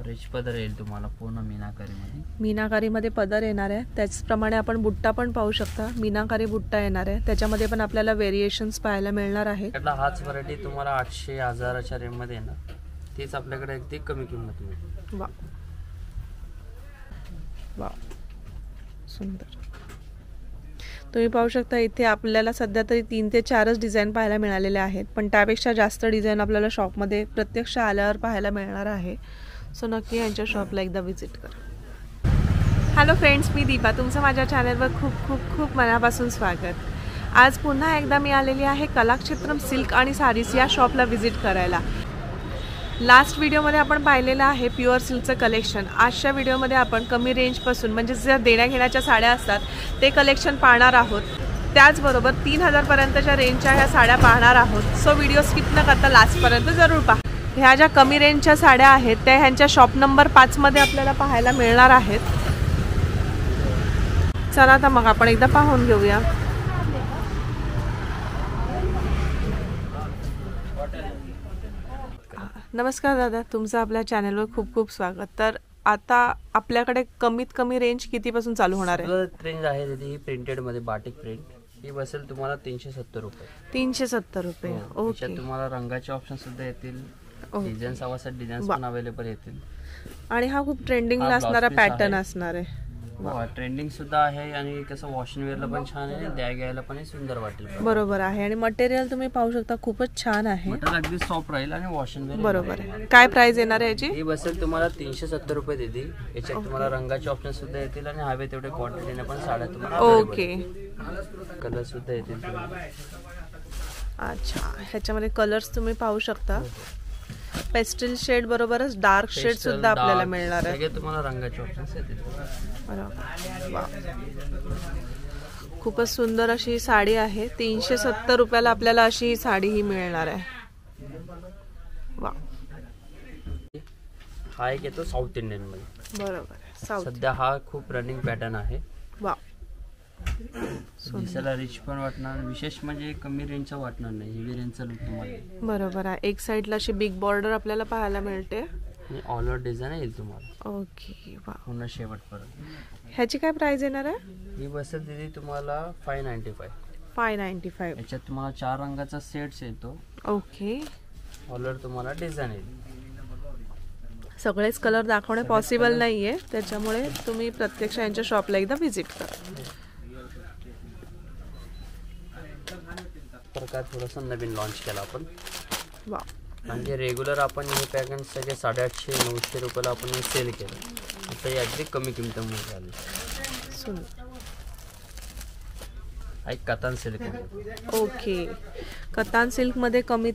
Rich पदर येईल तुम्हाला पूर्ण मीनाकारीमध्ये. मीनाकारीमध्ये पदर येणार आहे. त्याचप्रमाणे आपण बुट्टा पण पाहू शकता. मीनाकारी बुट्टा येणार आहे. त्याच्यामध्ये पण आपल्याला व्हेरिएशन्स पाहायला मिळणार आहे. हाच व्हरायटी तुम्हाला 800-1000च्या रेंजमध्ये येणार. तेच आपल्याकडे अगदी कमी किंमत मिळेल. वा वा सुंदर. तुम्ही पाहू शकता इथे आपल्याला सध्या तरी 3 ते 4च डिझाईन पाहायला मिळालेले आहेत, पण त्यापेक्षा जास्त डिझाईन आपल्याला शॉपमध्ये प्रत्यक्ष आल्यावर पाहायला मिळणार आहे. सो नक्की यांच्या शॉपला एकदा व्हिजिट करा. हॅलो फ्रेंड्स, मी दीपा. तुमचं माझ्या चॅनलवर खूप खूप खूप मनापासून स्वागत. आज पुन्हा एकदा मी आलेली आहे कलाक्षेत्रम सिल्क आणि सारीज या शॉपला व्हिजिट करायला. लास्ट व्हिडिओमध्ये आपण पाहिलेलं आहे प्युअर सिल्कचं कलेक्शन. आजच्या व्हिडिओमध्ये आपण कमी रेंजपासून म्हणजे ज्या देण्याघेण्याच्या साड्या असतात ते कलेक्शन पाहणार आहोत. त्याचबरोबर 3000 पर्यंतच्या रेंजच्या ह्या साड्या पाहणार आहोत. सो व्हिडिओ स्किप न करता लास्टपर्यंत जरूर पहा. ह्या ज्या कमी रेंजच्या साड्या आहेत त्या ह्यांच्या शॉप नंबर 5 मध्ये आपल्याला पाहायला मिळणार आहेत. चला आता मग आपण एकदा पाहून घेऊया. नमस्कार दादा, तुमचं आपल्या चॅनलवर खूप खूप स्वागत. तर आता आपल्याकडे कमीत कमी रेंज कितीपासून चालू होणार आहे? रेंज आहे ही प्रिंटेड मध्ये बाटिक प्रिंट. ही बसेल तुम्हाला 370 रुपये. 370 रुपये. ओके. तुम्हाला रंगाचे ऑप्शन सुद्धा येतील. डिझाईन्स हवासाठी डिझाईन्स पण अवेलेबल येतील. आणि हा खूप ट्रेंडिंगला असणारा पॅटर्न असणार आहे. ट्रेंडिंग सुद्धा आहे आणि कसं वॉशिंग वेअरला पण छान आहे, द्या घ्यायला पण सुंदर वाटेल. बरोबर आहे. आणि मटेरियल तुम्ही पाहू शकता खूपच छान आहे. मटेरियल अगदी सॉफ्ट राहील आणि वॉशिंग वेअर. बरोबर आहे. काय प्राइस येणार आहे याची? ही बसेल तुम्हाला 370 रुपये देते. याच्यात तुम्हाला रंगाचे ऑप्शन सुद्धा येतील आणि हवे तेवढे क्वांटिटीने पण साड्या तुम्हाला. ओके. कलर सुद्धा येतील. अच्छा, ह्याच्यामध्ये कलर्स तुम्ही पाहू शकता. पेस्टल शेड बरोबरच डार्क शेड सुद्धा आपल्याला मिळणार आहे. तुम्हाला रंगाचे ऑप्शन्स येतील. खूपच सुंदर अशी साडी आहे. 370 रुपयाला आपल्याला अशी साडी ही मिळणार आहे. वा. हा एक येतो साऊथ इंडियन मध्ये. बरोबर. सध्या हा खूप रनिंग पॅटर्न आहे. वा. दिसायला रिच पण वाटणार, विशेष म्हणजे कमी रेंजचा वाटणार नाही. हेवी रेंजचा लुक तुम्हाला. बरोबर आहे. एक साइडला अशी बिग बॉर्डर आपल्याला पाहायला मिळते. ऑल ओव्हर डिझाईन येईल तुम्हाला. ओके. वा. पूर्ण शेवटपर्यंत. ह्याची काय प्राइस येणार आहे? ही बसेल दीदी तुम्हाला 595. 595. याच्यात तुम्हाला 4 रंगाचा सेट्स येतो. ओके. ऑल ओव्हर तुम्हाला डिझाईन येईल. सगळेच कलर दाखवणे पॉसिबल नाहीये, त्याच्यामुळे तुम्ही प्रत्यक्ष यांच्या शॉपला एकदा व्हिजिट करा. प्रकार थोडासा नवीन लॉन्च केला आपण. वा. म्हणजे रेग्युलर आपण हे पॅटर्न सगळे 850-900 रुपयाला आपण सेल केलं. आता हे अगदी कमी किमतीमध्ये झाले. एक कतान सिल्क. ओके. कतान सिल्क मध्ये कमी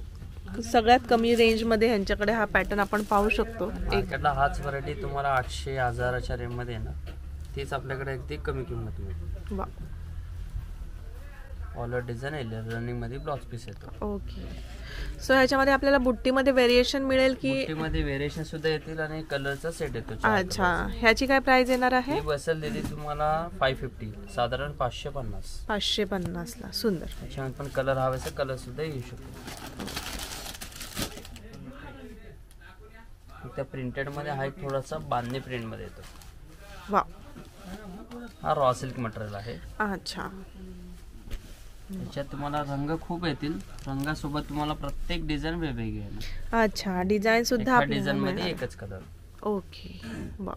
सगळ्यात कमी रेंज मध्ये ह्यांच्याकडे हा पॅटर्न आपण पाहू शकतो. एकला हाच व्हरायटी तुम्हाला 800-1000च्या रेंज मध्ये येणार. तेच आपल्याकडे अगदी कमी किंमत मिळेल. वा. ऑल डिझाईन येईल. रनिंग मध्ये ब्लाउज पीस येतो. ओके. सो ह्याच्यामध्ये आपल्याला बुट्टीमध्ये व्हेरिएशन मिळेल की? बुट्टीमध्ये व्हेरिएशन सुद्धा येतील आणि कलरचा सेट येतो. अच्छा. ह्याची काय प्राइस येणार आहे? ही बसेल दीदी तुम्हाला 550, साधारण 550. 550 ला. सुंदर. त्याच्यामध्ये पण कलर हवे असेल कलर सुद्धा येऊ शकतो. त्या प्रिंटेड मध्ये हा एक थोडासा बांधणी प्रिंट मध्ये येतो. वा. हा रॉ सिल्क मटेरियल आहे. अच्छा. याच्यात तुम्हाला रंग खूप येतील. रंगासोबत तुम्हाला प्रत्येक डिझाईन वेगवेगळी आहे. अच्छा. डिझाईन सुद्धा डिझाईन मध्ये एकच कलर. ओके. वा.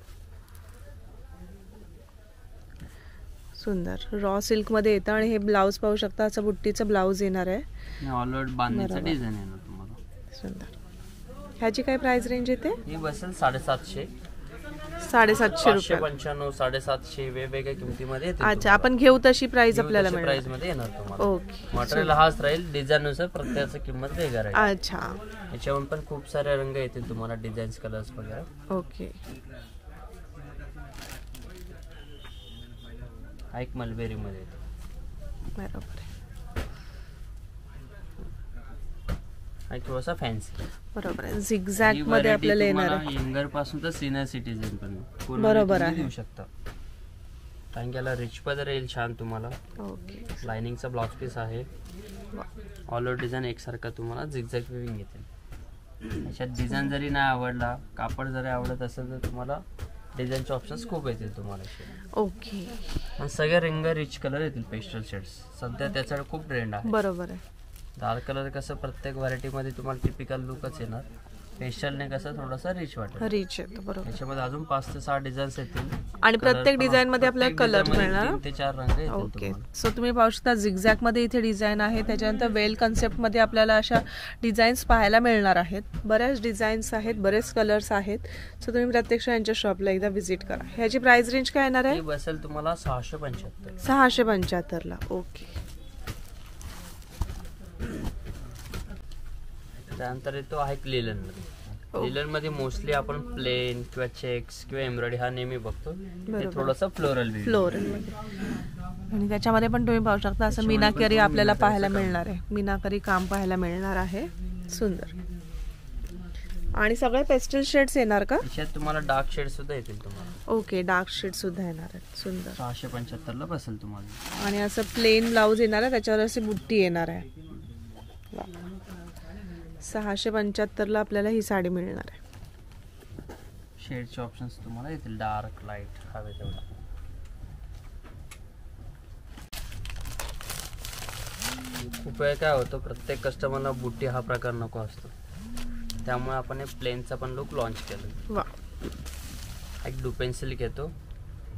सुंदर. रॉ सिल्क मध्ये येतं आणि हे ब्लाउज पाहू शकता. असं बुट्टीचं ब्लाउज येणार आहे. ऑल ओव्हर बांधणीचं डिझाईन येणार तुम्हाला. सुंदर. ह्याची काय प्राइस रेंज येते? ही बसेल 750. 750 रुपये. 595, 750 वेगवेगळ्या किमतीमध्ये. अच्छा. आपण घेऊ तशी प्राइस आपल्याला मिळेल. प्राइस मध्ये येणार तुम्हाला. ओके. मटेरियल हाच राहील. डिझाईन नुसार प्रत्येकाची किंमत वेगळी राहील. अच्छा. याच्यावर पण खूप सारे रंग येतील तुम्हाला, डिझाईन्स कलर्स वगैरे. ओके. हा एक मलबेरी मध्ये येतो. बरोबर. थोडासा फॅन्सी. बरोबर आहे. झिगझॅग मध्ये आपल्याला येणार आहे. यंगर पासून तर सिनियर सिटीजन पण बरोबर आहे घेऊ शकता. कारण याला रिच पदर येईल छान तुम्हाला. ओके. लाइनिंगचा ब्लाउज पीस आहे. ऑल ओव्हर डिझाईन एकसारखा तुम्हाला झिगझॅग विविंग येते. याच्यात डिझाईन जरी नाही आवडला, कापड जरी आवडत असेल तर तुम्हाला डिझाईनचे ऑप्शन्स खूप येतील तुम्हाला. ओके. आणि सगळे रंग रिच कलर येतील, पेस्टल शेड्स. सध्या त्याचा खूप ट्रेंड आहे. बरोबर आहे. डार्क कलर कसं प्रत्येक व्हरायटीमध्ये तुम्हाला टिपिकल लुकच येणार. पेस्टलने कसं थोडासा रिच वाटेल. रिच येतो. बरोबर. याच्यामध्ये अजून 5 ते 6 डिझाईन्स येतील आणि प्रत्येक डिझाईन मध्ये आपल्याला कलर मिळणार. 3 ते 4 रंग येतील. ओके. सो तुम्ही पाहू शकता झिगझॅग मध्ये इथे डिझाईन आहे. त्याच्यानंतर वेल कन्सेप्ट मध्ये आपल्याला अशा डिझाईन्स पाहायला मिळणार आहेत. बऱ्याच डिझाईन्स आहेत, बरेच कलर्स आहेत. सो तुम्ही प्रत्यक्ष यांच्या शॉपला एकदा व्हिजिट करा. ह्याची प्राइस रेंज काय येणार आहे? बसेल तुम्हाला 675. 675 ला. ओके. त्यानंतर येतो आहे लिलन मध्ये. लिलन मध्ये मोस्टली आपण प्लेन किंवा चेक्स किंवा एम्ब्रॉयडरी हा नेहमी बघतो. हे थोडंसं फ्लोरल मध्ये आणि त्याच्यामध्ये पण तुम्ही पाहू शकता असं मीनाकरी आपल्याला पाहायला मिळणार आहे. मीनाकरी काम पाहायला मिळणार आहे. सुंदर. आणि सगळे पेस्टल शेड्स येणार का? याच्यात तुम्हाला डार्क शेड सुद्धा येतील तुम्हाला. ओके. डार्क शेड सुद्धा येणार आहेत. सुंदर. 675 ला बसेल तुम्हाला. आणि असं प्लेन ब्लाउज येणार आहे, त्याच्यावर अशी बुट्टी येणार आहे. 675 ला आपल्याला ही साडी मिळणार आहे. शेडचे ऑप्शन्स तुम्हाला येतील, डार्क लाईट हवे तेवढा. खूप वेळ काय होतं, प्रत्येक कस्टमरला बुट्टी हा प्रकार नको असतो. त्यामुळे आपण प्लेनचा पण लुक लॉन्च केलं. वा. एक डुपेन सिल्क येतो,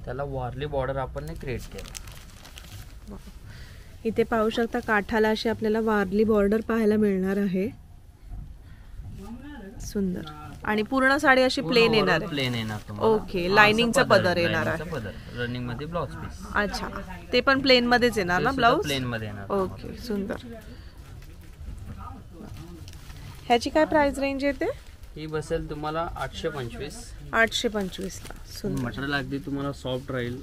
त्याला वारली बॉर्डर आपण क्रिएट केलं. इथे पाहू शकता काठाला अशी आपल्याला वारली बॉर्डर पाहायला मिळणार आहे. सुंदर. आणि पूर्ण साडी अशी प्लेन येणार आहे. प्लेन येणार तुम्हाला. ओके. लाइनिंगचा पदर येणार आहे. रनिंग मध्ये ब्लाउज पीस. अच्छा. ते पण प्लेन मध्येच येणार ना ब्लाउज? प्लेन मध्ये येणार. ओके. सुंदर. ह्याची काय प्राइस रेंज येते? ही बसेल तुम्हाला 825. 825 ला. सुंदर. मटेरियल अगदी तुम्हाला सॉफ्ट राहील.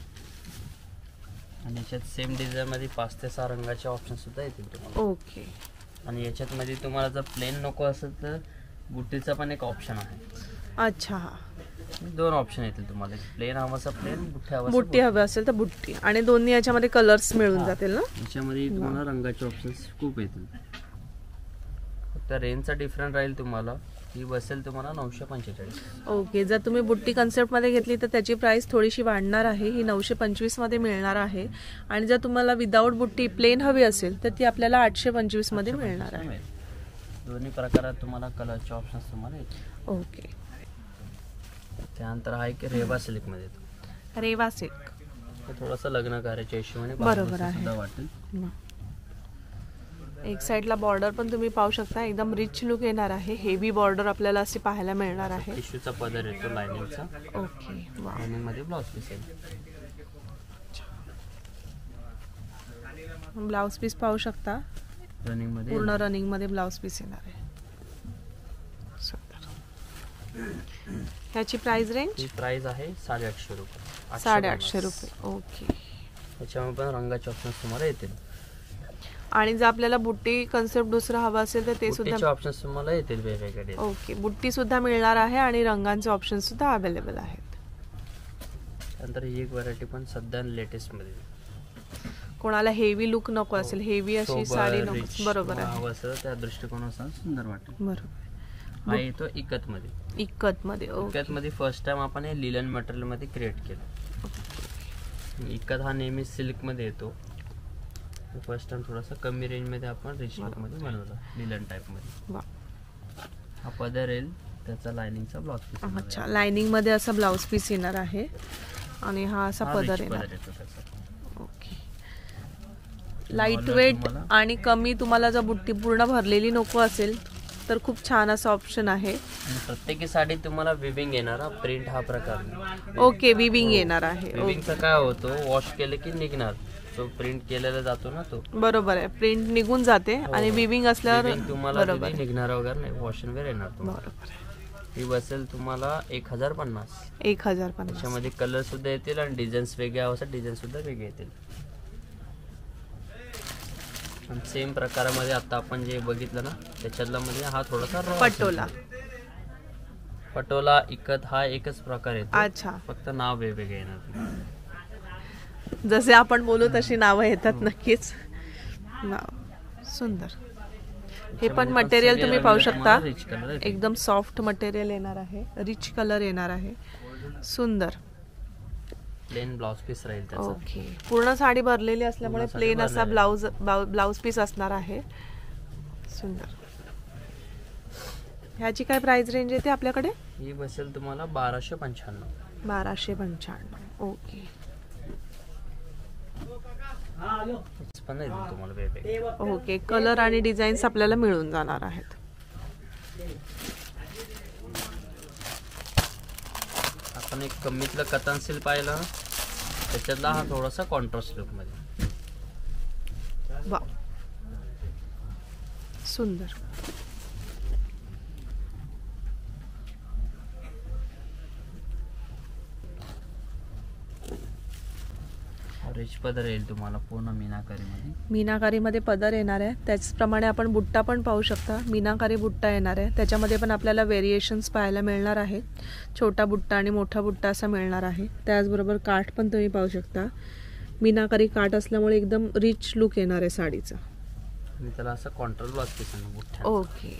आणि याच्यात सेम डिझाईन मध्ये 5 ते 6 रंगाचे ऑप्शन सुद्धा येतील तुम्हाला. ओके. आणि याच्यात मध्ये तुम्हाला जर प्लेन नको असेल तर बुट्टीचा पण एक ऑप्शन आहे. अच्छा. 2 ऑप्शन येतील तुम्हाला. प्लेन हवं असेल प्लेन, बुट्टी हवी असेल तर बुट्टी. आणि दोन्ही याच्यामध्ये कलर्स मिळून जातील ना? याच्यामध्ये तुम्हाला रंगाचे ऑप्शन्स खूप येतील. फक्त रेंजचा डिफरंट राहील तुम्हाला. ही बसेल तुम्हाला 945. ओके. जर तुम्ही बुट्टी कन्सेप्ट मध्ये घेतली तर त्याची प्राइस थोडीशी वाढणार आहे. ही 925 मध्ये मिळणार आहे. आणि जर तुम्हाला विदाऊट बुट्टी प्लेन हवी असेल तर ती आपल्याला 825 मध्ये मिळणार आहे. दोन्ही प्रकारात तुम्हाला कलरचे ऑप्शन्स तुम्हाला येतील. ओके. त्यानंतर आहे की रेवा सिल्क मध्ये येतो. रेवा सिल्क थोडंसं लग्न कार्याच्या हिशोबाने बरोबर आहे. सुद्धा वाटेल. एक साइडला बॉर्डर पण तुम्ही पाहू शकता, एकदम रिच लुक येणार आहे. हेवी बॉर्डर आपल्याला अशी पाहायला मिळणार आहे. टिश्यूचा पदर येतो लाइनिंगचा. ओके. लाइनिंग मध्ये ब्लाउज पीस येईल. ब्लाउज पीस पाहू शकता, रनिंग मध्ये पूर्ण रनिंग मध्ये ब्लाउज पीस येणार आहे. ह्याची प्राइस रेंज? ही प्राइस आहे 850 रुपये. 850 रुपये. ओके. याच्यामध्ये पण रंगाचे ऑप्शन्स तुम्हाला येतील. आणि जर आपल्याला बुट्टी कन्सेप्ट दुसरा हवा असेल तर ते सुद्धा ऑप्शन्स तुम्हाला येतील वेगवेगळे. ओके. बुट्टी सुद्धा मिळणार आहे आणि रंगांचे ऑप्शन सुद्धा अवेलेबल आहेत. त्यानंतर ही एक व्हरायटी पण सध्या लेटेस्ट मध्ये. कोणाला हेवी लुक नको असेल, हेवी अशी साडी नको, बरोबर आहे, त्या दृष्टिकोनानुसार सुंदर वाटेल. बरोबर. हा येतो इकत मध्ये. इकत मध्ये. इकत मध्ये फर्स्ट टाइम आपण हे लिलन मटेरियल मध्ये क्रिएट केलं. इकत हा नेहमी सिल्क मध्ये येतो. फर्स्ट टाइम थोडासा कमी रेंज मध्ये आपण रिच लुक मध्ये बनवला लिलन टाइप मध्ये. हा पदर येईल, त्याचा लाइनिंगचा ब्लाउज पीस. अच्छा. लाइनिंग मध्ये असा ब्लाउज पीस येणार आहे आणि हा असा पदर येणार. ओके. लाईट वेट आणि कमी. तुम्हाला जर बुट्टी पूर्ण भरलेली नको असेल तर खूप छान असा ऑप्शन आहे. प्रत्येक साडी तुम्हाला विविंग येणार. प्रिंट हा प्रकार. ओके. विविंग येणार आहे. विविंगचा काय होतो, वॉश केलं की निघणार. तो प्रिंट केलेला जातो ना तो. बरोबर आहे. प्रिंट निघून जाते आणि विविंग असल्यावर तुम्हाला निघणार वगैरे नाही, वॉश वगैरे येणार. बरोबर. ही बसेल तुम्हाला 1050. 1050. त्याच्यामध्ये कलर सुद्धा येतील आणि डिझाईन्स वेगळ्या असतात, डिझाईन सुद्धा वेगळे येतील. सेम प्रकारामध्ये आता आपण जे बघितलं ना त्याच्यातला मध्ये हा थोडासा पटोला. पटोला इकत हा एकच प्रकार येतो. अच्छा. फक्त नाव वेगवेगळे येणार. जसे आपण बोलू तशी नावं येतात. नक्कीच. सुंदर. हे पण मटेरियल तुम्ही पाहू शकता, रिच कलर आहे. एकदम सॉफ्ट मटेरियल येणार आहे, रिच कलर येणार आहे, सुंदर. प्लेन ब्लाउज पीस राहील त्याचा. ओके, पूर्ण साडी भरलेली असल्यामुळे पूर्ण साडी प्लेन असा भरलेली. ब्लाउज पीस असणार आहे, सुंदर. ह्याची काय प्राइस रेंज येते आपल्याकडे? ही बसेल तुम्हाला 1295. 1295. ओके. पण नाही देईल तुम्हाला वेगवेगळे. ओके, कलर आणि डिझाईन्स आपल्याला मिळून जाणार आहेत. आपण एक कमीतलं कतान सिल्क पाहिलं, त्याच्यातला हा थोडासा कॉन्ट्रास्ट लुक मध्ये. वा, सुंदर. रिच पदर येईल तुम्हाला पूर्ण मीनाकारी मध्ये. मीनाकारीमध्ये पदर येणार आहे. त्याचप्रमाणे आपण बुट्टा पण पाहू शकता, मीनाकारी बुट्टा येणार आहे. त्याच्यामध्ये पण आपल्याला व्हेरिएशन्स पाहायला मिळणार आहेत. छोटा बुट्टा आणि मोठा बुट्टा असा मिळणार आहे. त्याचबरोबर काठ पण तुम्ही पाहू शकता, मीनाकारी काठ असल्यामुळे एकदम रिच लुक येणार आहे साडीचा. आणि त्याला असं कॉन्ट्रास्ट ब्लाउज पीस आहे बुट्ट्या. ओके,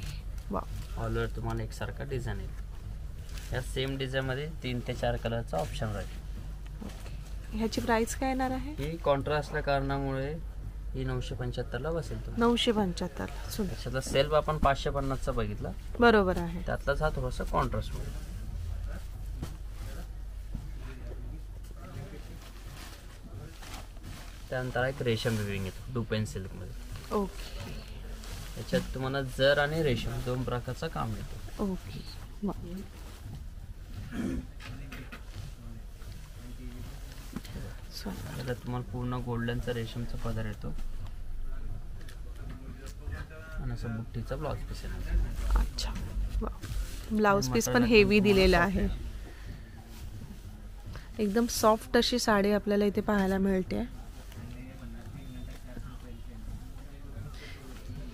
वा. ऑल ओव्हर तुम्हाला एकसारखा डिझाईन येईल. या सेम डिझाईन मध्ये 3 ते 4 कलरचा ऑप्शन राहील. ह्याची प्राइस काय येणार आहे? ही कॉन्ट्रास्टच्या कारणामुळे ही 975 ला बसेल तुम्हाला. 975. सुंदर. त्याचा सेल्फ आपण 550 चा बघितला, बरोबर आहे. त्यातलाच हा थोडासा कॉन्ट्रास्ट मध्ये. त्यानंतर एक रेशम विविंग येतो डुपेन सिल्क मध्ये. ओके. याच्यात तुम्हाला जर आणि रेशम 2 प्रकारचा काम येतो. ओके, वा. त्याला तुम्हाला पूर्ण गोल्डनचा रेशमचा पदर येतो आणि असं बुट्टीचा ब्लाउज पीस येतो. अच्छा, वा. ब्लाउज पीस पण हेवी दिलेला आहे. एकदम सॉफ्ट अशी साडी आपल्याला इथे पाहायला मिळते.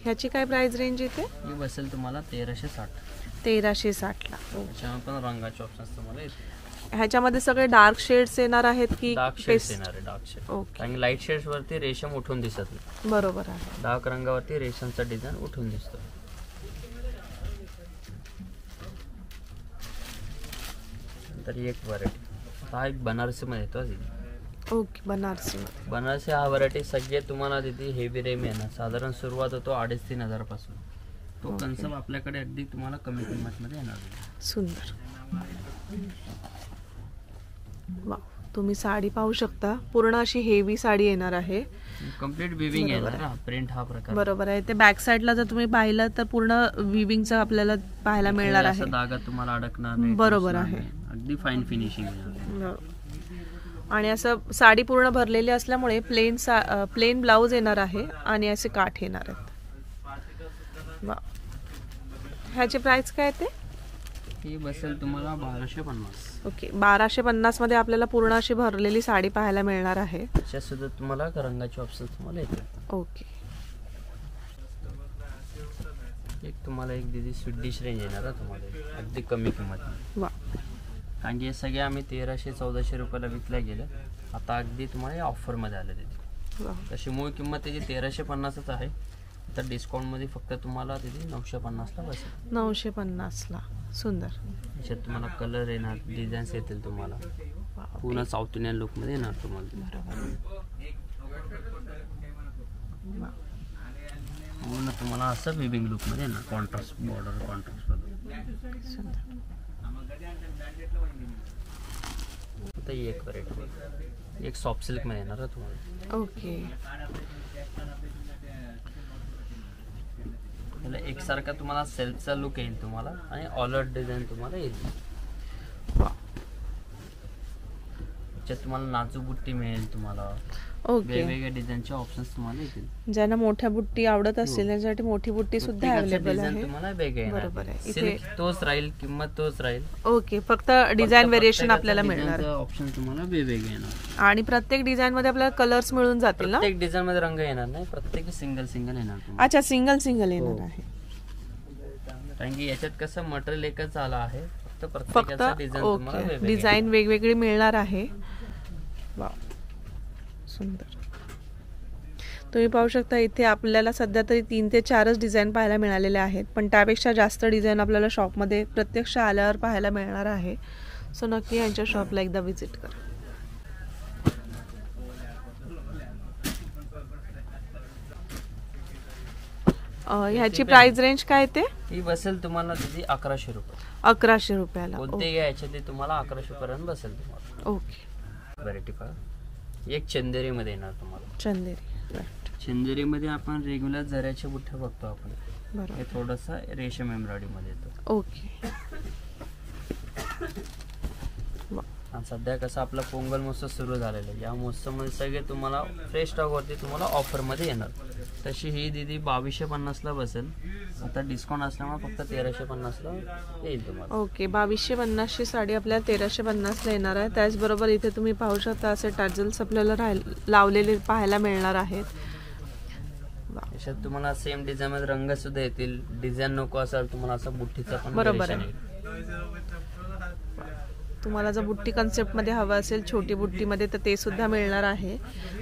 ह्याची काय प्राइस रेंज येते? ही बसेल तुम्हाला 1360. 1360 ला. त्याच्यामध्ये पण रंगाचे ऑप्शन्स तुम्हाला येतील. ह्याच्यामध्ये सगळे डार्क शेड्स येणार आहेत की डार्क शेड्स येणार आहे? Dark shade. ओके, आणि लाईट शेड्स वरती रेशम उठून दिसत नाही. बरोबर आहे. डार्क रंगावरती रेशमचा डिझाईन उठून दिसतो. नंतर एक व्हरायटी, हा एक बनारसी मध्ये येतो. ओके, बनारसी. बनारसी हा व्हरायटी सगळे तुम्हाला तिथे हेवी रेम येणार. साधारण सुरुवात होतो 2,500 ते 3,000 पासून. तो कन्सेप्ट आपल्याकडे अगदी तुम्हाला कमी किंमत मध्ये येणार. सुंदर. वा, तुम्ही साडी पाहू शकता, पूर्ण अशी हेवी साडी येणार आहे. कम्प्लीट विविंग येणार ना, प्रिंट हा प्रकार. बरोबर आहे. ते बॅक साइडला जर तुम्ही पाहिलं तर पूर्ण विविंगचं आपल्याला पाहायला मिळणार आहे. धागा तुम्हाला अडकणार नाही. बरोबर आहे. अगदी फाईन फिनिशिंग येणार. आणि असं साडी पूर्ण भरलेली असल्यामुळे प्लेन ब्लाउज येणार आहे आणि असे काठ येणार आहेत. वा. ह्याची प्राइस काय येते? ही बसेल तुम्हाला 1250. ओके, 1250 मध्ये आपल्याला पूर्ण अशी भरलेली साडी पाहायला मिळणार आहे. त्याच्यात सुद्धा तुम्हाला रंगाचे ऑप्शन तुम्हाला येतील. ओके. एक तुम्हाला एक दिदी स्वीट डिश रेंज येणार आहे तुम्हाला अगदी कमी किंमत. वा. कारण की हे सगळे आम्ही 1300-1400 रुपयाला विकल्या गेले. आता अगदी तुम्हाला ऑफर मध्ये आले त्याची. तशी मूळ किंमत त्याची 1350च आहे. तर डिस्काउंट मध्ये फक्त तुम्हाला तिथे 950 ला बसेल. 950 ला. सुंदर. याच्यात तुम्हाला कलर येणार, डिझाईन्स येतील तुम्हाला. पूर्ण साऊथ इंडियन लुक मध्ये येणार तुम्हाला. पूर्ण तुम्हाला असं विविंग लुक मध्ये येणार. कॉन्ट्रास्ट बॉर्डर, कॉन्ट्रास्ट आता एक व्हरायटी एक सॉफ्ट सिल्क मध्ये येणार तुम्हाला. ओके. एकसारखा तुम्हाला सेल्फचा लुक येईल तुम्हाला आणि ऑल ओव्हर डिझाईन तुम्हाला येईल. त्याच्यात तुम्हाला नाजूक बुट्टी मिळेल तुम्हाला. ओके. वेगवेगळ्या डिझाईनचे ऑप्शन्स तुम्हाला येतील. ज्यांना मोठ्या बुट्टी आवडत असतील त्यासाठी मोठी बुट्टी सुद्धा अवेलेबल आहे. तुम्हाला वेगळे बरोबर आहे. इथे तोच राहील, किंमत तोच राहील. ओके, फक्त डिझाईन व्हेरिएशन आपल्याला मिळणार. ऑप्शन तुम्हाला वेगवेगळे येणार आणि प्रत्येक डिझाईन मध्ये आपल्याला कलर्स मिळून जातील ना? प्रत्येक डिझाईन मध्ये रंग येणार नाही, प्रत्येक सिंगल सिंगल येणार. अच्छा, सिंगल सिंगल येणार आहे. कारण की याच्यात कसं मटेरियल एकच आला आहे, फक्त प्रत्येकाचा डिझाईन तुम्हाला वेगवेगळा डिझाईन वेगवेगळी मिळणार आहे. वाव, सुंदर. तुम्ही पाहू शकता इथे आपल्याला सध्या तरी 3 ते 4च डिझाईन पाहायला मिळालेले आहेत, पण त्यापेक्षा जास्त डिझाईन आपल्याला शॉपमध्ये प्रत्यक्ष आल्यावर पाहायला मिळणार आहे. सो नक्की यांच्या शॉपला एकदा व्हिजिट करा. ह्याची प्राइस रेंज काय ते? ही बसेल तुम्हाला दीदी 1100 रुपये. 1100 रुपयाला. कोणते घ्यायचे ते तुम्हाला 1100 पर्यंत बसेल तुम्हाला. ओके. व्हरायटी पहा. एक चंदेरी मध्ये येणार तुम्हाला. चंदेरी. राईट. चंदेरी मध्ये आपण रेग्युलर जऱ्याचे बुट्टे बघतो आपण. बरोबर. हे थोडंसं रेशम एम्ब्रॉयडरी मध्ये येतो. ओके. आणि सध्या कसं आपला पोंगल महोत्सव सुरू झालेला आहे. या महोत्सवामध्ये सगळे तुम्हाला फ्रेश स्टॉक वरती तुम्हाला ऑफर मध्ये येणार. तशी ही दीदी 2250 ला बसेल. आता डिस्काउंट असल्यामुळे फक्त 1350 ला येईल तुम्हाला. ओके. 2250 ची साडी आपल्याला 1350 ला येणार आहे. त्याचबरोबर इथे तुम्ही पाहू शकता असे टॅजल्स आपल्याला लावलेले पाहायला मिळणार आहेत. याच्यात तुम्हाला सेम डिझाईन मध्ये रंग सुद्धा येतील. डिझाईन नको असेल तुम्हाला असं बुट्टीचा पण बरोबर आहे. तुम्हाला जर बुट्टी कन्सेप्टमध्ये हवं असेल छोटी बुट्टीमध्ये तर ते सुद्धा मिळणार आहे,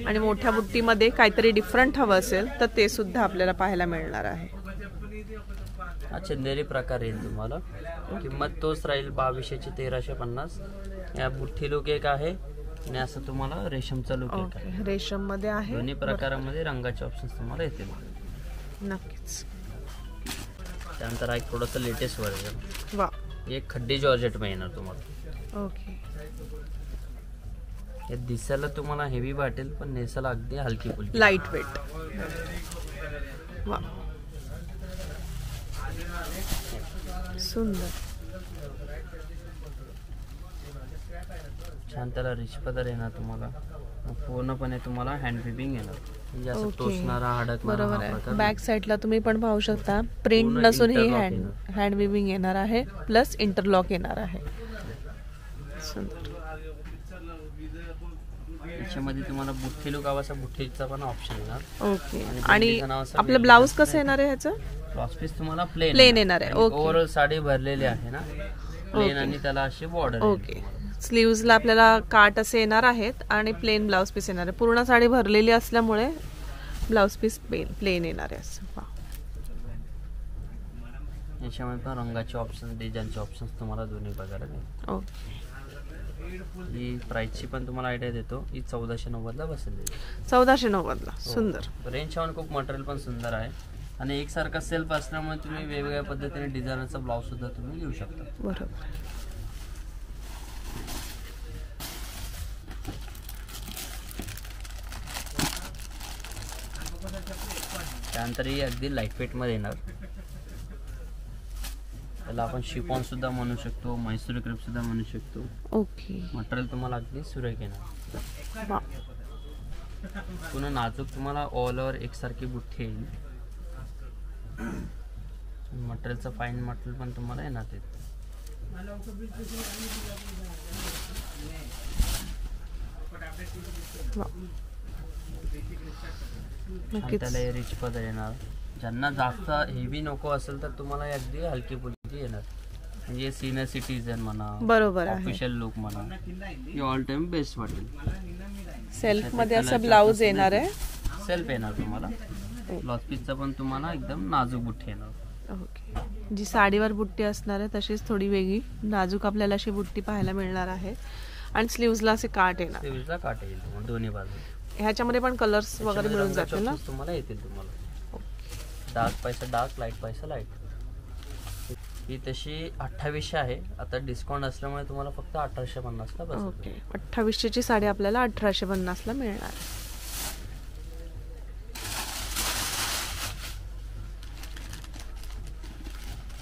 आणि मोठ्या बुट्टीमध्ये काहीतरी डिफरंट हवं असेल तर ते सुद्धा आपल्याला पाहायला मिळणार आहे. हा चंदेरी प्रकार येईल तुम्हाला. किंमत तोच राहील 2200 ची 1350. या बुट्टी लुक एक आहे आणि असं तुम्हाला रेशमचा लुक एक आहे. रेशम मध्ये आहे. दोन्ही प्रकारामध्ये रंगाचे ऑप्शन्स तुम्हाला येतील. नक्कीच. त्यानंतर एक थोडंसं लेटेस्ट वर्जन. वा. एक खड्डी जॉर्जेट मध्ये येणार तुम्हाला. ओके. हे दिसायला तुम्हाला हेवी वाटेल पण नेसायला अगदी हलकी फुलकी. Light weight. वा. सुंदर. छान त्याला रिच पदर येणार तुम्हाला. पूर्णपणे तुम्हाला हँड विविंग येणार. म्हणजे असं टोचणारा अडकणारा. बरोबर आहे. बॅक साईडला तुम्ही पण पाहू शकता प्रिंट नसून ही हँड विविंग येणार आहे, प्लस इंटरलॉक येणार आहे. सुंदर. याच्यामध्ये तुम्हाला बुट्टी लुक हवा असेल बुट्टीचा पण ऑप्शन येणार. ओके. आणि आपलं ब्लाउज कसं येणार आहे ह्याचं? ब्लाउज पीस तुम्हाला प्लेन येणार आहे. ओके. ओव्हरऑल साडी भरलेली आहे ना प्लेन, आणि त्याला अशी बॉर्डर. ओके. स्लीव्हजला आपल्याला काट असे येणार आहेत आणि प्लेन ब्लाउज पीस येणार आहे. पूर्ण साडी भरलेली असल्यामुळे ब्लाउज पीस प्लेन येणार आहे असं. याच्यामध्ये पण रंगाचे ऑप्शन डिझाईनचे ऑप्शन तुम्हाला दोन्ही बघायला मिळेल. ओके. ही प्राइसची पण तुम्हाला आयडिया देतो. ही 1490 ला बसेल. 1490 ला. सुंदर. रेंज पण खूप मटेरियल पण सुंदर आहे आणि एकसारखा सेल्फ असल्यामुळे तुम्ही वेगवेगळ्या पद्धतीने डिझायनरचा ब्लाउज सुद्धा तुम्ही घेऊ शकता. बरोबर. त्यानंतर ही अगदी लाईट वेट मध्ये येणार. त्याला आपण शिफॉन सुद्धा म्हणू शकतो, मैसूर क्रेप सुद्धा म्हणू शकतो. ओके. मटेरियल तुम्हाला अगदी सुरेख येणार. पुन्हा नाजूक तुम्हाला ऑल ओव्हर एकसारखी बुट्टी येईल. मटेरियलचं फाईन मटेरियल पण तुम्हाला येणार ते. त्याला रिच पदर येणार. ज्यांना जास्त हेवी नको असेल तर तुम्हाला अगदी हलकी फुलकी येणार. म्हणजे सिनियर सिटीजन म्हणा, बरोबर आहे, ऑफिशियल लुक म्हणा, ही ऑल टाइम बेस्ट वाटेल. सेल्फ मध्ये असं ब्लाउज येणार आहे. सेल्फ येणार तुम्हाला. ब्लाउज पीसचा पण तुम्हाला एकदम नाजूक बुट्टी येणार. ओके. जी साडीवर बुट्टी असणार आहे तशीच थोडी वेगळी नाजूक आपल्याला अशी बुट्टी पाहायला मिळणार आहे. आणि स्लीव्हजला असे काट येणार. स्लीव्हजला काट येईल तुम्हाला दोन्ही बाजू. ह्याच्यामध्ये पण कलर्स वगैरे मिळून जातील ना तुम्हाला येतील. तुम्हाला डार्क पैसा डार्क, लाईट पैसा लाईट. ही तशी 2800 आहे. आता डिस्काउंट असल्यामुळे तुम्हाला फक्त 1850 ला बसेल. ओके. 2800 ची साडी आपल्याला 1850 ला मिळणार आहे.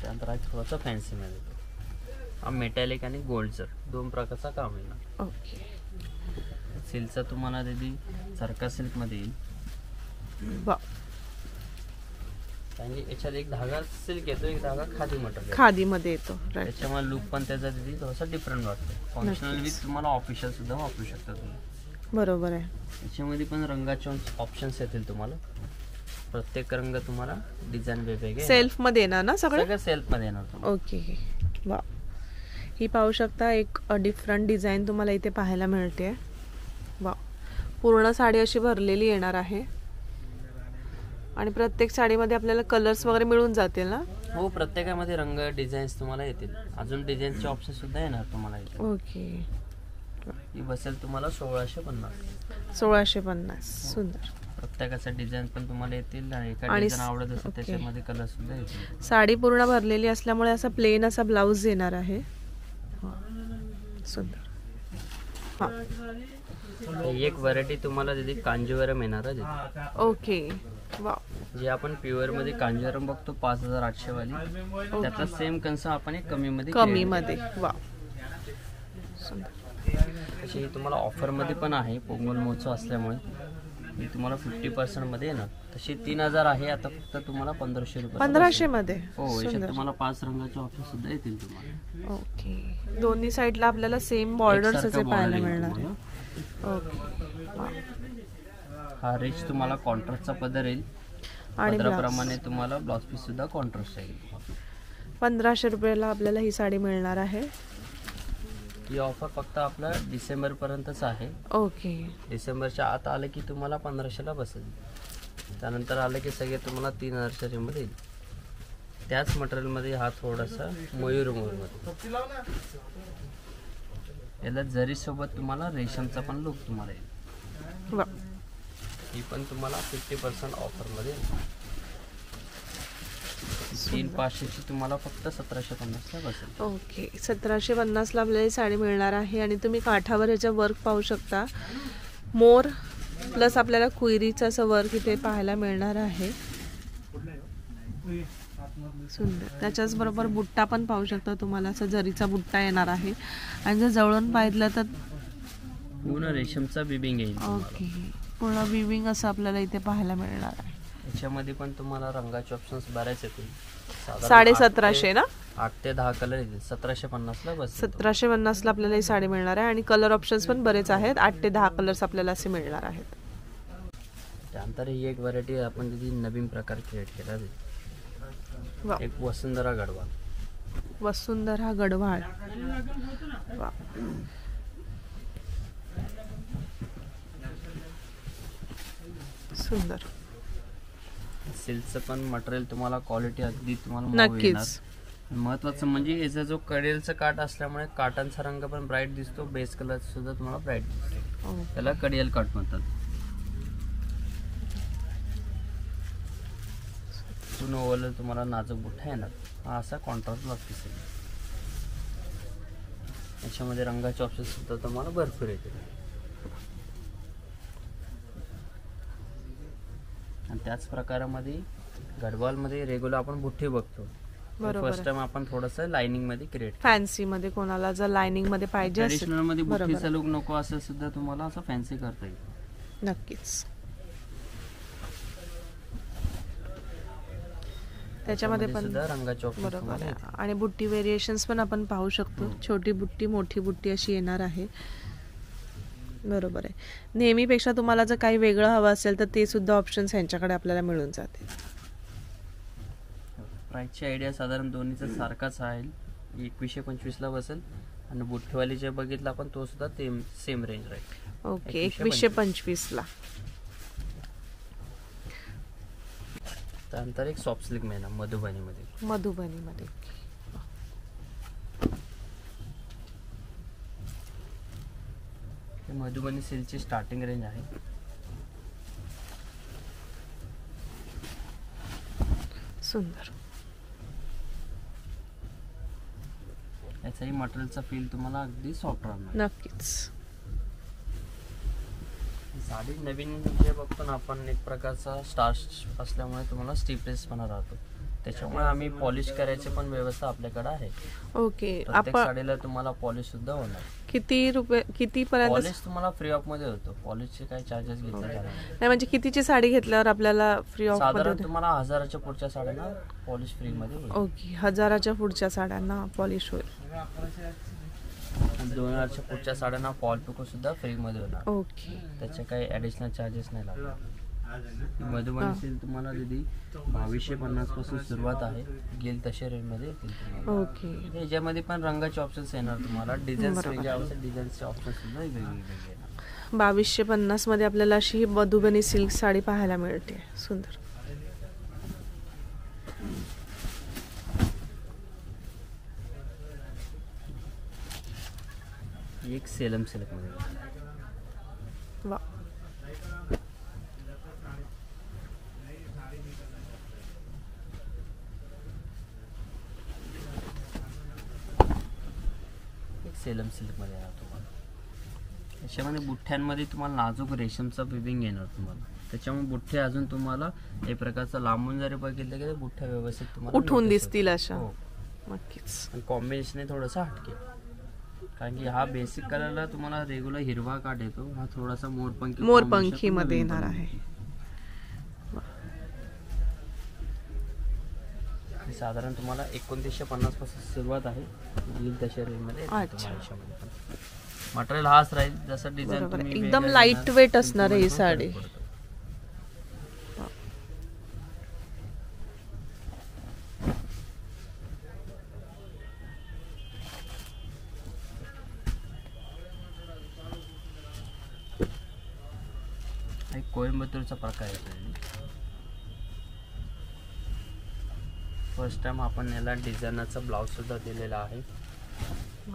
त्यानंतर थोडासा फॅन्सी मध्ये मेटॅलिक आणि गोल्डचं दोन प्रकारचा काम येणार. ओके. सिल्कचा तुम्हाला दीदी सरका सिल्क मध्ये येईल. आणि याच्यात एक धागा सिल्क येतो, एक धागा खादी मटेरियल खादी मध्ये येतो. त्याच्यामुळे लुक पण त्याचा दीदी थोडासा डिफरंट वाटतो. फंक्शनल विथ तुम्हाला ऑफिशियल सुद्धा वापरू शकता तुम्ही. बरोबर आहे. याच्यामध्ये पण रंगाचे ऑप्शन्स येतील तुम्हाला. प्रत्येक रंग तुम्हाला डिझाईन वेगवेगळे सेल्फ मध्ये येणार ना सगळं सेल्फ मध्ये येणार. ओके. वा. ही पाहू शकता एक डिफरंट डिझाईन तुम्हाला इथे पाहायला मिळते. वा. पूर्ण साडी अशी भरलेली येणार आहे. आणि प्रत्येक साडीमध्ये आपल्याला कलर्स वगैरे मिळून जातील ना? हो, प्रत्येकामध्ये रंग डिझाईन्स तुम्हाला येतील. अजून डिझाईनचे ऑप्शन सुद्धा येणार तुम्हाला इथे. ओके. ही बसेल तुम्हाला 1650. 1650. सुंदर. प्रत्येकाचं डिझाईन पण तुम्हाला येतील आणि एका आणि डिझाईन आवडत असेल ओके. त्याच्यामध्ये कलर सुद्धा येतील. साडी पूर्ण भरलेली असल्यामुळे असा प्लेन असा ब्लाऊज येणार आहे. हा. सुंदर. हा. ही एक व्हरायटी तुम्हाला तिथे कांजीवरम येणार आहे तिथे. ओके. वा. जे आपण प्युअर मध्ये कांजीवरम बघतो 5800 वाली, त्यातला सेम कन्सेप्ट आपण एक कमी मध्ये कमी मध्ये. वा. सुंदर. अशी तुम्हाला ऑफर मध्ये पण आहे. पोंगल महोत्सव असल्यामुळे ही तुम्हाला 50% मध्ये येणार. तशी 3000 आहे, आता फक्त तुम्हाला 1500 रुपये. 1500 मध्ये. हो, याच्यात तुम्हाला 5 रंगाचे ऑप्शन सुद्धा येतील तुम्हाला. ओके. दोन्ही साइडला आपल्याला सेम बॉर्डर्स असे एकसारखं पाहायला border येईल मिळणार. तुम्हाला. ओके. वा. हा रिच तुम्हाला कॉन्ट्रास्टचा पदर येईल. आणि पदराप्रमाणे तुम्हाला ब्लाउज पीस सुद्धा कॉन्ट्रास्ट येईल. 1500 रुपयाला आपल्याला ही साडी मिळणार आहे. ही ऑफर फक्त आपल्या डिसेंबर पर्यंतच आहे. ओके. डिसेंबरच्या आत आलं की तुम्हाला 1500ला बसेल. त्यानंतर आलं की सगळे तुम्हाला 3000च्या रेंजमध्ये येईल. त्याच मटेरियलमध्ये हा थोडासा मयूर मोरमध्ये, याला जरी सोबत तुम्हाला रेशमचा पण लुक तुम्हाला येईल. वा. ही पण तुम्हाला 50% ऑफरमध्ये येईल. 3500ची तुम्हाला फक्त 1750ला बसेल. ओके. 1750ला आपल्याला ही साडी मिळणार आहे. आणि तुम्ही काठावर याचं वर्क पाहू शकता. मोर प्लस आपल्याला कुयरीचं असं वर्क इथे पाहायला मिळणार आहे. सुंदर. त्याच्याच बरोबर बुट्टा पण पाहू शकता. तुम्हाला असं जरीचा बुट्टा येणार आहे. आणि जर जवळून पाहिलं तर पूर्ण रेशमचा बिबिंग येईल. ओके. पूर्ण विविंग असं आपल्याला इथे पाहायला मिळणार आहे. याच्यामध्ये पण तुम्हाला रंगाचे ऑप्शन्स बरेच येतील. 1750 ना? 8 ते 10 कलर येतील. 1750ला बस. 1750ला आपल्याला ही साडी मिळणार आहे. आणि कलर ऑप्शन्स पण बरेच आहेत. 8 ते 10 कलर्स आपल्याला असे मिळणार आहेत. त्यानंतर ही एक व्हरायटी आपण तिथे नवीन प्रकार क्रिएट केला आहे. वा. एक वसुंधरा गडवाल. वसुंधरा गडवाळ. वा. सुंदर. सिल्कचं पण मटेरियल तुम्हाला क्वालिटी अगदी तुम्हाला मऊ येणार. नक्कीच. महत्वाचं म्हणजे याचा जो कडेलचा काठ असल्यामुळे काटांचा रंग पण ब्राईट दिसतो. बेस कलर सुद्धा तुम्हाला ब्राईट दिसतो. ओ. त्याला कडियल काठ म्हणतात. पूर्ण ओव्हरऑल तुम्हाला नाजूक बुठ्ठा येणार. हा असा कॉन्ट्रास्ट ब्लाउज पीस आहे. याच्यामध्ये रंगाचे ऑप्शन सुद्धा तुम्हाला भरपूर येतील. आणि त्याच प्रकारामध्ये गडवालमध्ये रेग्युलर आपण बुट्टी बघतो. बरोबर. फर्स्ट टाइम आपण थोडंसं लाइनिंग मध्ये क्रिएट. फॅन्सी मध्ये कोणाला जर लाइनिंग मध्ये पाहिजे असेल. ट्रेडिशनल मध्ये बरोबर. बुट्टीचा लुक नको असेल सुद्धा तुम्हाला असं फॅन्सी करता येईल. नक्कीच. त्याच्यामध्ये पण सुद्धा रंगाचे ऑप्शन बरोबर तुम्हाला आहे. येतील. आणि बुट्टी व्हेरिएशन्स पण आपण पाहू शकतो. छोटी बुट्टी, मोठी बुट्टी अशी येणार आहे. बरोबर आहे. नेहमीपेक्षा तुम्हाला जर काही वेगळं हवं असेल तर ते सुद्धा ऑप्शन्स यांच्याकडे आपल्याला मिळून जाते. प्राइसची आयडिया साधारण दोन्हीचा सारखाच आहे. 2125ला बसेल. आणि बुट्टीवाली जे बघितला आपण तो सुद्धा सेम रेंज राहील. ओके. 2125ला. त्यानंतर एक सॉफ्ट सिल्क मेना मधुबनीमध्ये. मधुबनीमध्ये. मधुबनी सिल्कची स्टार्टिंग रेंज आहे. सुंदर. याचाही मटेरियलचा फील तुम्हाला अगदी सॉफ्ट राहणार. नक्कीच. साडी नवीन जे बघतो ना आपण एक प्रकारचा स्टार्च असल्यामुळे तुम्हाला स्टिफनेसपणा राहतो. त्याच्यामुळे आम्ही पॉलिश करायची पण व्यवस्था आपल्याकडे आहे. ओके. प्रत्येक आपण साडीला तुम्हाला पॉलिश सुद्धा होणार. किती रुपये, किती पर्यंत? पॉलिश तुम्हाला फ्री ऑफ मध्ये होतो. पॉलिशचे काही चार्जेस घेतले जाणार नाही. नाही म्हणजे कितीची साडी घेतल्यावर आपल्याला फ्री ऑफ साधारण मध्ये? तुम्हाला 1000च्या पुढच्या साड्यांना पॉलिश फ्री मध्ये होईल. ओके. 1000च्या पुढच्या साड्यांना पॉलिश होईल. 2000च्या पुढच्या साड्यांना फॉल पिको सुद्धा फ्री मध्ये होणार. ओके. त्याचे काही ऍडिशनल चार्जेस नाही लागणार. मधुबनी सिल्क तुम्हाला दिदी 2250 पासून सुरुवात आहे. गेल तशा रेंज मध्ये येतील तुम्हाला. ओके. याच्यामध्ये पण रंगाचे ऑप्शन्स येणार तुम्हाला. डिझाईन्स वेगळे असेल, डिझाईन्सचे ऑप्शन सुद्धा वेगवेगळे येणार. 2250 मध्ये आपल्याला अशी मधुबनी सिल्क साडी पाहायला मिळते. सुंदर. एक सेलम सिल्क मध्ये. वा, एक सेलम सिल्क मध्ये येणार तुम्हाला. त्याच्यामध्ये बुठ्ठ्यांमध्ये तुम्हाला नाजूक रेशमचा विविंग येणार तुम्हाला. त्याच्यामुळे बुठ्ठे अजून तुम्हाला एक प्रकारचा लांबून जरी बघितलं की बुठ्ठ्या व्यवस्थित तुम्हाला उठून notice दिसतील होतात. अशा. हो. नक्कीच. आणि कॉम्बिनेशन थोडंसं हटके, कारण की हा बेसिक कलरला तुम्हाला रेग्युलर हिरवा काट येतो, हा थोडासा मोरपंखी मध्ये येणार आहे. साधारण तुम्हाला 2950 पासून सुरुवात आहे, येईल तशा रेंजमध्ये. अच्छा. मटेरियल हाच राहील जसं डिझाईन बरोबर. तुम्ही एकदम वेगळं लाईट घेणार, वेट असणार आहे ही तुमच्यावर साडी. फरक पडतो. एक कोइंबतूरचा प्रकार आहे. फर्स्ट टाइम आपण याला डिझायनरचा ब्लाउज सुद्धा दिलेला आहे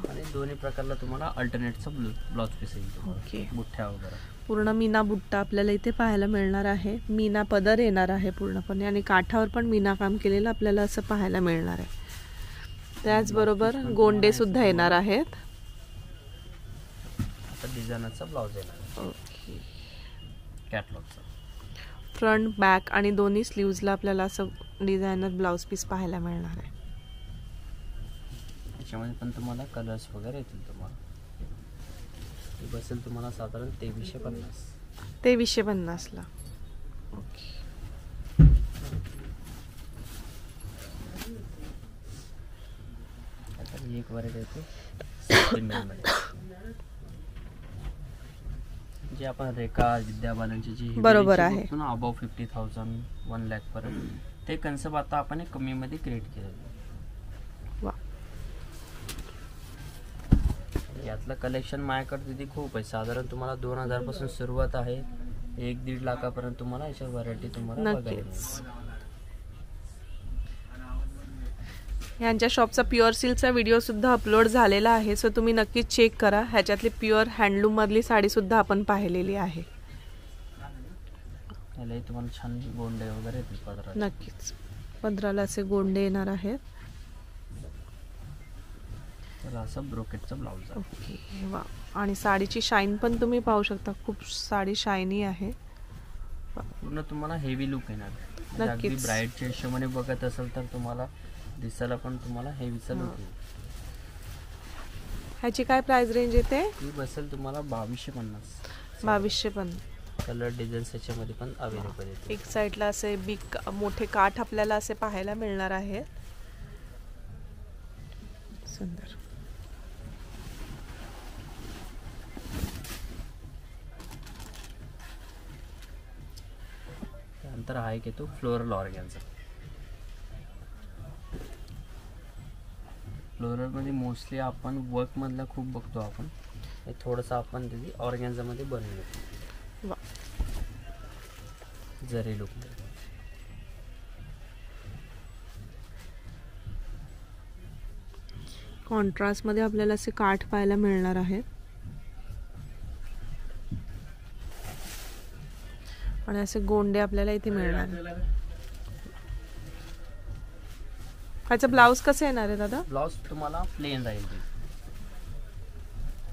आणि दोन्ही प्रकारला तुम्हाला अल्टरनेटचा ब्लाउज पीस येईल. ओके. बुठ्ठ्या वगैरे पूर्ण मीना बुट्टा आपल्याला इथे पाहायला मिळणार आहे. मीना पदर येणार आहे पूर्णपणे आणि काठावर पण मीना काम केलेलं आपल्याला असं पाहायला मिळणार आहे. त्याचबरोबर गोंडे सुद्धा येणार आहेत. आता डिझायनरचा ब्लाउज येणार ओके. कॅटलॉगचा. फ्रंट बॅक आणि दोन्ही स्लीव्जला आपल्याला असं डिझायनर ब्लाउज पीस पाहायला मिळणार आहे. त्याच्यामध्ये पण तुम्हाला कलर्स वगैरे येतील तुम्हाला. ते बसेल तुम्हाला साधारण 2350. 2350 ला. ओके. आता ही एक व्हरायटी येते जे आपण रेखा विद्या बालनची जी बरोबर आहे. अबाव 50,000 1 लाख पर्यंत ते कन्सेप्ट आता आपण एक कमी मध्ये क्रिएट केलेलं. वा, यातलं कलेक्शन माझ्याकडे तिथे खूप आहे. साधारण तुम्हाला 2000 पासून सुरुवात आहे, 1-1.5 लाखापर्यंत तुम्हाला याच्या व्हरायटी तुम्हाला बघायला नक्कीच. मिळेल. यांच्या शॉपचा प्युअर सिल्कचा व्हिडिओ सुद्धा अपलोड झालेला आहे, सो तुम्ही नक्कीच चेक करा. ह्याच्यातली प्युअर हँडलूम मधली साडी सुद्धा आपण पाहिलेली आहे. यालाही तुम्हाला छान गोंडे वगैरे येतील पदरात. नक्कीच. पदराला असे गोंडे येणार आहेत. तर असं ब्रोकेटचा ब्लाउज आहे. ओके. वा, आणि साडीची शाईन पण तुम्ही पाहू शकता. खूप साडी शायनी आहे. पूर्ण तुम्हाला हेवी लुक येणार. म्हणजे अगदी नक्कीच. ब्राईडच्या हिशोबाने बघत असेल तर तुम्हाला दिसायला पण तुम्हाला हेवीचा लुक येईल. ह्याची काय प्राइस रेंज येते? ती बसेल तुम्हाला 2250. 2250. कलर डिझाईन्स याच्यामध्ये पण अवेलेबल येते. एक साईडला असे बिग मोठे काठ आपल्याला असे पाहायला मिळणार आहेत. सुंदर. त्यानंतर हा एक येतो फ्लोरल ऑर्गॅन्झा. फ्लोरल मध्ये मोस्टली आपण वर्क मधला खूप बघतो आपण. हे थोडंसं आपण तिथे ऑर्गॅन्झा मध्ये बनवलं. वा, जरी लुक. कॉन्ट्रास्ट मध्ये आपल्याला असे काठ पाहायला मिळणार आहेत. आणि असे गोंडे आपल्याला इथे मिळणार आहेत. ह्याचं ब्लाउज कसं येणार आहे दादा? ब्लाउज तुम्हाला प्लेन राहील.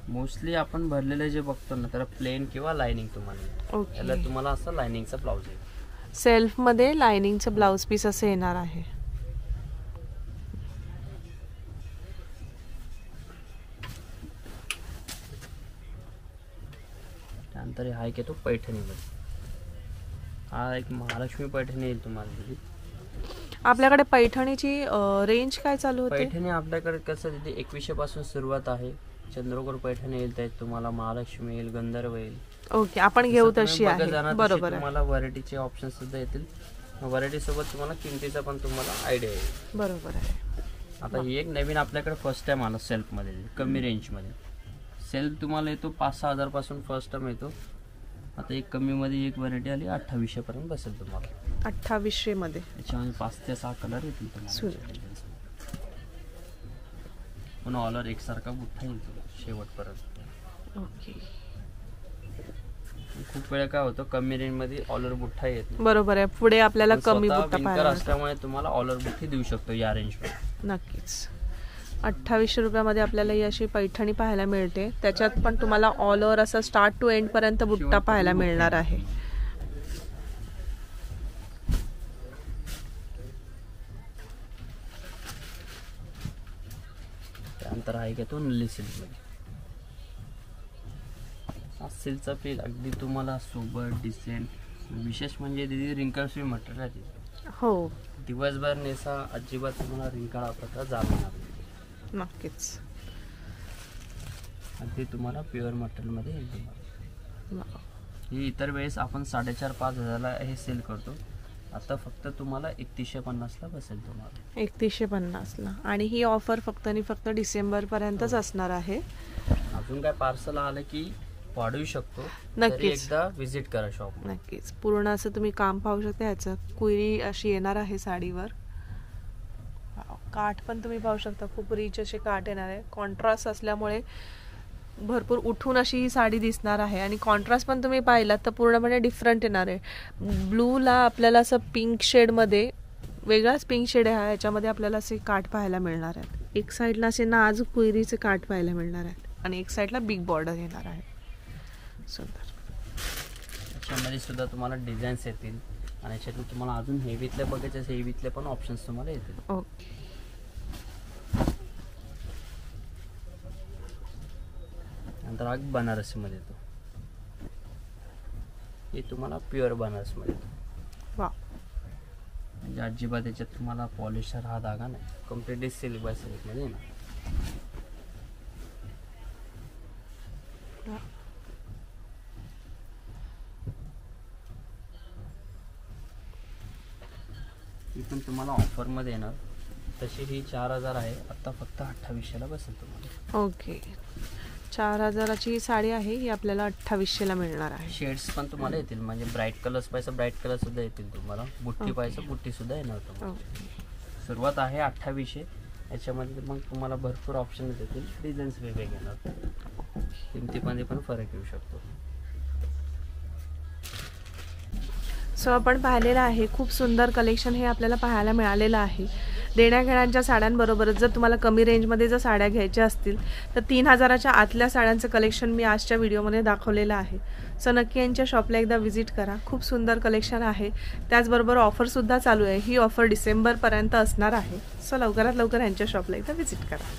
मोस्टली आपण भरलेले जे बघतो ना त्याला प्लेन किंवा लाइनिंग तुम्हाला. ओके. याला तुम्हाला असं लाइनिंगचा ब्लाउज येईल. सेल्फ मध्ये लाइनिंगचं ब्लाउज पीस असं येणार आहे. त्यानंतर हा एक येतो पैठणीमध्ये. हा एक महालक्ष्मी पैठणी येईल तुम्हाला तिथे. आपल्याकडे पैठणीची रेंज काय चालू होते? पैठणी आपल्याकडे कसं तिथे 2100 पासून सुरुवात आहे. चंद्रकोर पैठणी येईल, त्यात तुम्हाला महालक्ष्मी येईल, गंधर्व येईल. ओके, आपण घेऊ जसं तुम्ही तशी बघत आहे. जाणार तशी बरोबर आहे. तुम्हाला व्हरायटीचे ऑप्शन सुद्धा येतील. व्हरायटी सोबत तुम्हाला किमतीचा पण तुम्हाला आयडिया येईल. बरोबर आहे. आता ही एक नवीन आपल्याकडे फर्स्ट टाइम आला सेल्फ मध्ये, कमी रेंज मध्ये. सेल्फ तुम्हाला येतो 5-6 हजार पासून फर्स्ट टाइम येतो. आता एक कमी मध्ये एक व्हरायटी आली 2800 पर्यंत बसेल तुम्हाला. 2800 मध्ये. त्याच्यामध्ये 5 ते 6 कलर येतील तुम्हाला. पण ऑलर एकसारखा बुठ्ठा येईल. शेवटपर्यंत. ओके. खूप वेळा काय होतं कमी रेंज मध्ये ऑलर बुट्टा येत नाही. बरोबर आहे, पुढे आपल्याला कमी बुट्टा विंकर पाहायला मिळतो. असल्यामुळे तुम्हाला ऑलर बुट्टी देऊ शकतो या रेंज मध्ये. नक्कीच. 2800 रुपयामध्ये आपल्याला ही अशी पैठणी पाहायला मिळते. त्याच्यात पण तुम्हाला ऑल ओव्हर असं स्टार्ट टू एंड पर्यंत बुट्टा पाहायला मिळणार आहे. त्यानंतर आहे का तो नल्ली सिल्क मध्ये. सिल्कचा पीस अगदी तुम्हाला सोबर डिसेंट. विशेष म्हणजे तिथे रिंकल फ्री मटेरियल आहे. हो, दिवसभर नेसा अजिबात तुम्हाला रिंकाळा प्रकार जाणार नाही. नक्कीच. अगदी तुम्हाला प्युअर मटेरियल मध्ये येईल तुम्हाला. वाव. ही इतर वेळेस आपण 4,500-5,000ला हे सेल करतो. आता फक्त तुम्हाला 3150ला बसेल तुम्हाला. 3150ला. आणि ही ऑफर फक्त आणि फक्त डिसेंबर पर्यंतच असणार आहे. अजून काय पार्सल आलं की वाढवू शकतो. नक्कीच. एकदा विजिट करा शॉप. नक्कीच. पूर्ण असं तुम्ही काम पाहू शकता. ह्याचं कुयरी अशी येणार आहे साडीवर. काठ पण तुम्ही पाहू शकता, खूप रिच असे काठ येणार आहे. कॉन्ट्रास्ट असल्यामुळे भरपूर उठून अशी ही साडी दिसणार आहे. आणि कॉन्ट्रास्ट पण तुम्ही पाहिलात तर पूर्णपणे डिफरंट येणार आहे. ब्लूला आपल्याला असं पिंक शेडमध्ये, वेगळाच पिंक शेड आहे, ह्याच्यामध्ये आपल्याला असे काठ पाहायला मिळणार आहेत. एक साईडला असे नाजूक कुयरीचे काठ पाहायला मिळणार आहेत आणि एक साईडला बिग बॉर्डर येणार आहे. सुंदर. याच्यामध्ये सुद्धा तुम्हाला डिझाईन्स येतील आणि याच्यातून तुम्हाला अजून हेवीतले बघायचे असे हेवीतले पण ऑप्शन्स तुम्हाला येतील. ओके. नंतर हा बनारसी मध्ये येतो. हे तुम्हाला प्युअर बनारस मध्ये येतो. वा. म्हणजे अजिबात याच्यात तुम्हाला पॉलिशर हा धागा नाही. कम्प्लिटली सिल्क बाय सिल्क मध्ये ना. ही पण तुम्हाला ऑफर मध्ये येणार. तशी ही 4000 आहे, आता फक्त 2800ला बसेल तुम्हाला. ओके. 4000ची साडी आहे, ही आपल्याला 2800ला मिळणार आहे. शेड्स पण तुम्हाला येतील. म्हणजे ब्राईट कलर्स पाहिजे ब्राईट कलर सुद्धा येतील तुम्हाला. बुट्टी पाहिजे बुट्टी सुद्धा येणार तुम्हाला. सुरुवात आहे 2800. याच्यामध्ये मग तुम्हाला भरपूर ऑप्शन्स येतील. डिझाईन्स वेगवेगळे येणार. किमतीमध्ये पण फरक येऊ शकतो. सो आपण पाहिलेलं आहे, खूप सुंदर कलेक्शन हे आपल्याला पाहायला मिळालेलं आहे. देण्याघेण्यांच्या साड्यांबरोबरच जर तुम्हाला कमी रेंजमध्ये जर साड्या घ्यायच्या असतील तर 3000च्या आतल्या साड्यांचं कलेक्शन मी आजच्या व्हिडिओमध्ये दाखवलेलं आहे. सो नक्की यांच्या शॉपला एकदा व्हिजिट करा. खूप सुंदर कलेक्शन आहे. त्याचबरोबर ऑफरसुद्धा चालू आहे. ही ऑफर डिसेंबरपर्यंत असणार आहे. सो लवकरात लवकर यांच्या शॉपला एकदा व्हिजिट करा.